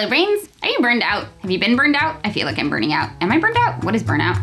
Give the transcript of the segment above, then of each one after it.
Hello, brains. Are you burned out? Have you been burned out? I feel like I'm burning out. Am I burned out? What is burnout?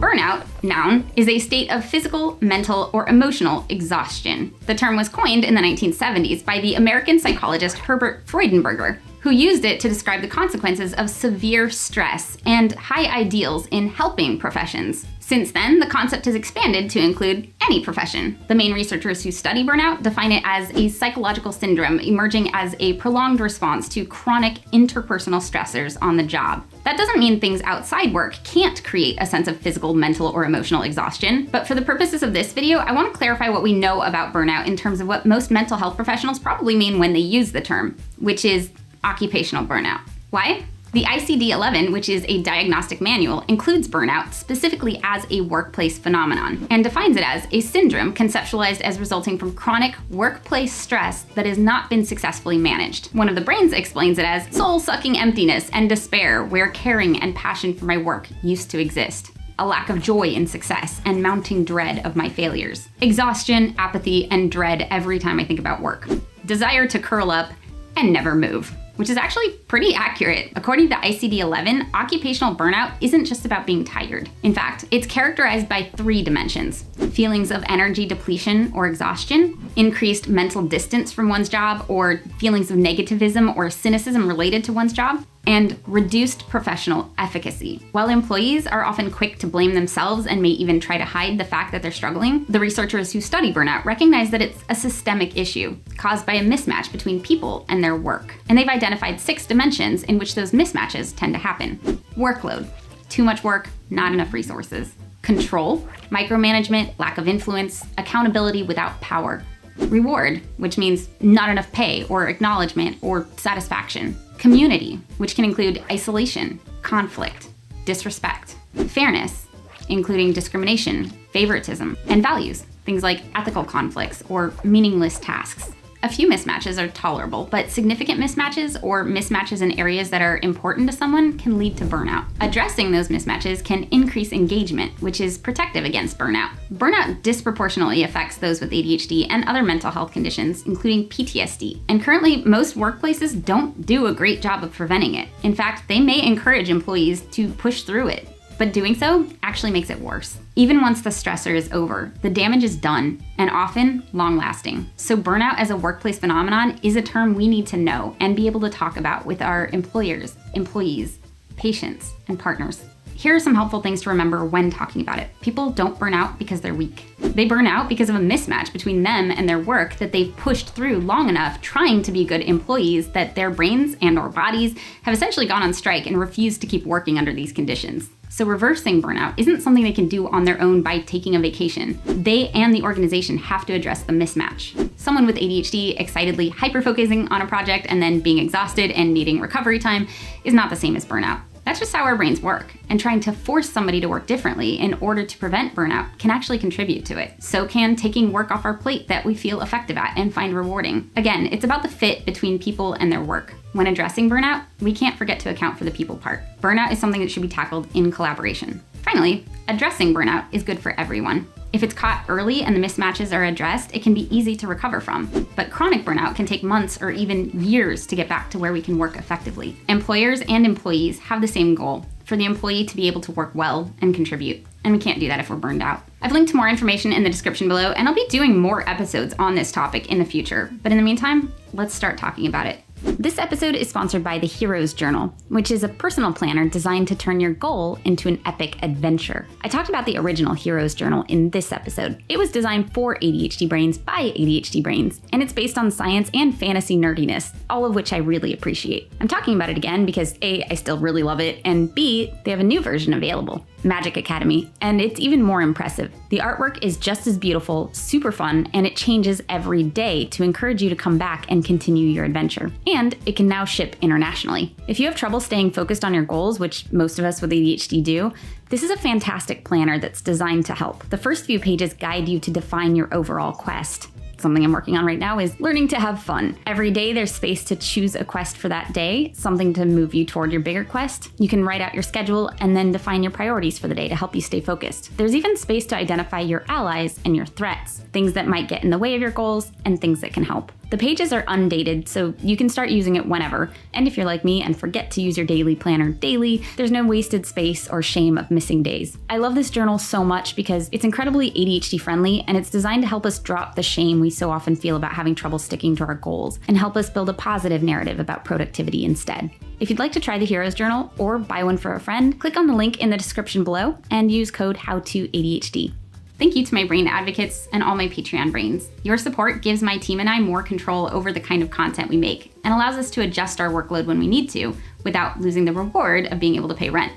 Burnout, noun, is a state of physical, mental, or emotional exhaustion. The term was coined in the 1970s by the American psychologist Herbert Freudenberger, who used it to describe the consequences of severe stress and high ideals in helping professions. Since then, the concept has expanded to include any profession. The main researchers who study burnout define it as a psychological syndrome emerging as a prolonged response to chronic interpersonal stressors on the job. That doesn't mean things outside work can't create a sense of physical, mental, or emotional exhaustion, but for the purposes of this video, I want to clarify what we know about burnout in terms of what most mental health professionals probably mean when they use the term, which is occupational burnout. Why? The ICD-11, which is a diagnostic manual, includes burnout specifically as a workplace phenomenon and defines it as a syndrome conceptualized as resulting from chronic workplace stress that has not been successfully managed. One of the brains explains it as soul-sucking emptiness and despair where caring and passion for my work used to exist. A lack of joy in success and mounting dread of my failures. Exhaustion, apathy, and dread every time I think about work. Desire to curl up and never move. Which is actually pretty accurate. According to ICD-11, occupational burnout isn't just about being tired. In fact, it's characterized by 3 dimensions: feelings of energy depletion or exhaustion, increased mental distance from one's job, or feelings of negativism or cynicism related to one's job, and reduced professional efficacy. While employees are often quick to blame themselves and may even try to hide the fact that they're struggling, the researchers who study burnout recognize that it's a systemic issue caused by a mismatch between people and their work. And they've identified 6 dimensions in which those mismatches tend to happen. Workload, too much work, not enough resources. Control, micromanagement, lack of influence, accountability without power. Reward, which means not enough pay or acknowledgement or satisfaction. Community, which can include isolation, conflict, disrespect. Fairness, including discrimination, favoritism, and values, things like ethical conflicts or meaningless tasks. A few mismatches are tolerable, but significant mismatches or mismatches in areas that are important to someone can lead to burnout. Addressing those mismatches can increase engagement, which is protective against burnout. Burnout disproportionately affects those with ADHD and other mental health conditions, including PTSD. And currently, most workplaces don't do a great job of preventing it. In fact, they may encourage employees to push through it, but doing so actually makes it worse. Even once the stressor is over, the damage is done, and often long-lasting. So burnout as a workplace phenomenon is a term we need to know and be able to talk about with our employers, employees, patients, and partners. Here are some helpful things to remember when talking about it. People don't burn out because they're weak. They burn out because of a mismatch between them and their work that they've pushed through long enough trying to be good employees that their brains and/or bodies have essentially gone on strike and refused to keep working under these conditions. So reversing burnout isn't something they can do on their own by taking a vacation. They and the organization have to address the mismatch. Someone with ADHD excitedly hyper-focusing on a project and then being exhausted and needing recovery time is not the same as burnout. That's just how our brains work, and trying to force somebody to work differently in order to prevent burnout can actually contribute to it. So can taking work off our plate that we feel effective at and find rewarding. Again, it's about the fit between people and their work. When addressing burnout, we can't forget to account for the people part. Burnout is something that should be tackled in collaboration. Finally, addressing burnout is good for everyone. If it's caught early and the mismatches are addressed, it can be easy to recover from. But chronic burnout can take months or even years to get back to where we can work effectively. Employers and employees have the same goal: for the employee to be able to work well and contribute. And we can't do that if we're burned out. I've linked to more information in the description below, and I'll be doing more episodes on this topic in the future. But in the meantime, let's start talking about it. This episode is sponsored by the Hero's Journal, which is a personal planner designed to turn your goal into an epic adventure. I talked about the original Hero's Journal in this episode. It was designed for ADHD brains by ADHD brains, and it's based on science and fantasy nerdiness, all of which I really appreciate. I'm talking about it again because A, I still really love it, and B, they have a new version available, Magic Academy, and it's even more impressive. The artwork is just as beautiful, super fun, and it changes every day to encourage you to come back and continue your adventure. And it can now ship internationally. If you have trouble staying focused on your goals, which most of us with ADHD do, this is a fantastic planner that's designed to help. The first few pages guide you to define your overall quest. Something I'm working on right now is learning to have fun. Every day there's space to choose a quest for that day, something to move you toward your bigger quest. You can write out your schedule and then define your priorities for the day to help you stay focused. There's even space to identify your allies and your threats, things that might get in the way of your goals and things that can help. The pages are undated, so you can start using it whenever. And if you're like me and forget to use your daily planner daily, there's no wasted space or shame of missing days. I love this journal so much because it's incredibly ADHD friendly, and it's designed to help us drop the shame we so often feel about having trouble sticking to our goals and help us build a positive narrative about productivity instead. If you'd like to try the Heroes Journal or buy one for a friend, click on the link in the description below and use code HOWTOADHD. Thank you to my brain advocates and all my Patreon brains. Your support gives my team and I more control over the kind of content we make and allows us to adjust our workload when we need to without losing the reward of being able to pay rent,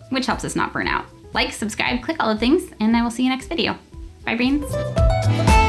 which helps us not burn out. Like, subscribe, click all the things, and I will see you next video. Bye, brains.